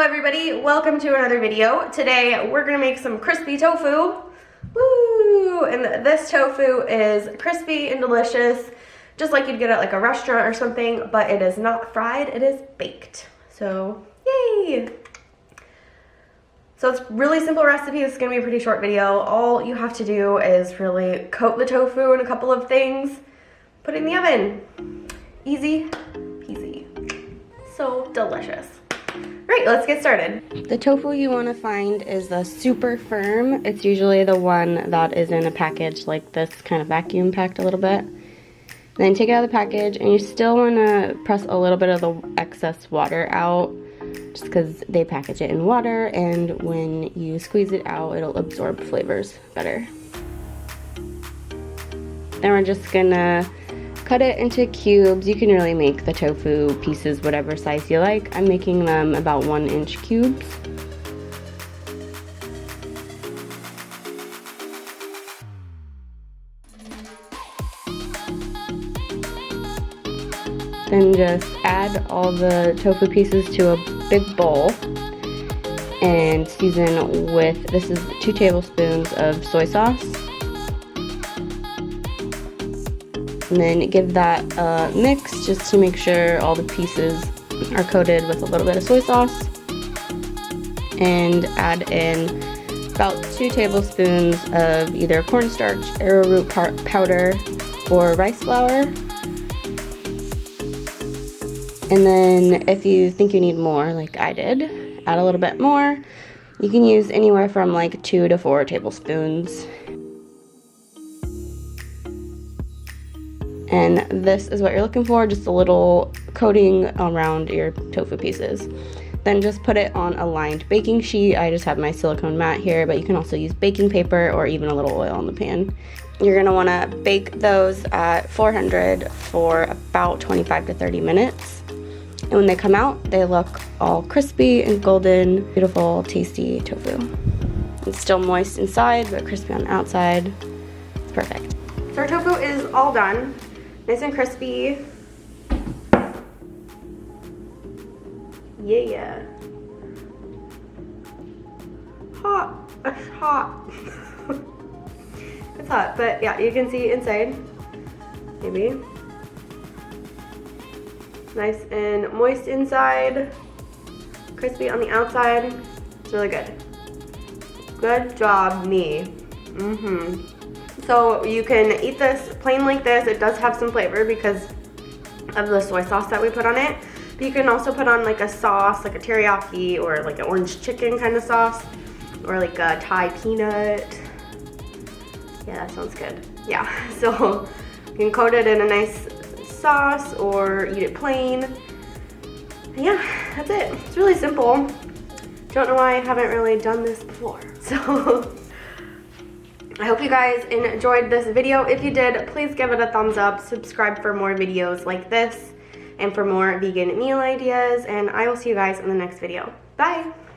everybody, welcome to another video. Today we're gonna make some crispy tofu. Woo! And this tofu is crispy and delicious, just like you'd get at like a restaurant or something, but it is not fried, it is baked. So, yay! So it's a really simple recipe. This is gonna be a pretty short video. All you have to do is really coat the tofu in a couple of things, put it in the oven. Easy peasy. So delicious. Right, let's get started. The tofu you want to find is the super firm. It's usually the one that is in a package like this, kind of vacuum packed a little bit. Then take it out of the package, and you still want to press a little bit of the excess water out, just because they package it in water, and when you squeeze it out, it'll absorb flavors better. Then we're just gonna cut it into cubes. You can really make the tofu pieces whatever size you like. I'm making them about 1-inch cubes. Then just add all the tofu pieces to a big bowl and season with, this is 2 tablespoons of soy sauce. And then give that a mix just to make sure all the pieces are coated with a little bit of soy sauce. And add in about 2 tablespoons of either cornstarch, arrowroot powder, or rice flour. And then if you think you need more, like I did, add a little bit more. You can use anywhere from like 2 to 4 tablespoons. And this is what you're looking for, just a little coating around your tofu pieces. Then just put it on a lined baking sheet. I just have my silicone mat here, but you can also use baking paper or even a little oil in the pan. You're gonna wanna bake those at 400 for about 25 to 30 minutes. And when they come out, they look all crispy and golden, beautiful, tasty tofu. It's still moist inside, but crispy on the outside. It's perfect. So our tofu is all done. Nice and crispy. Yeah. Hot. It's hot. It's hot, but yeah, you can see inside. Maybe. Nice and moist inside. Crispy on the outside. It's really good. Good job, me. So you can eat this plain like this. It does have some flavor because of the soy sauce that we put on it. But you can also put on like a sauce, like a teriyaki or like an orange chicken kind of sauce, or like a Thai peanut. Yeah, that sounds good. Yeah, so you can coat it in a nice sauce or eat it plain. And yeah, that's it. It's really simple. Don't know why I haven't really done this before. So I hope you guys enjoyed this video. If you did, please give it a thumbs up. Subscribe for more videos like this and for more vegan meal ideas. And I will see you guys in the next video. Bye!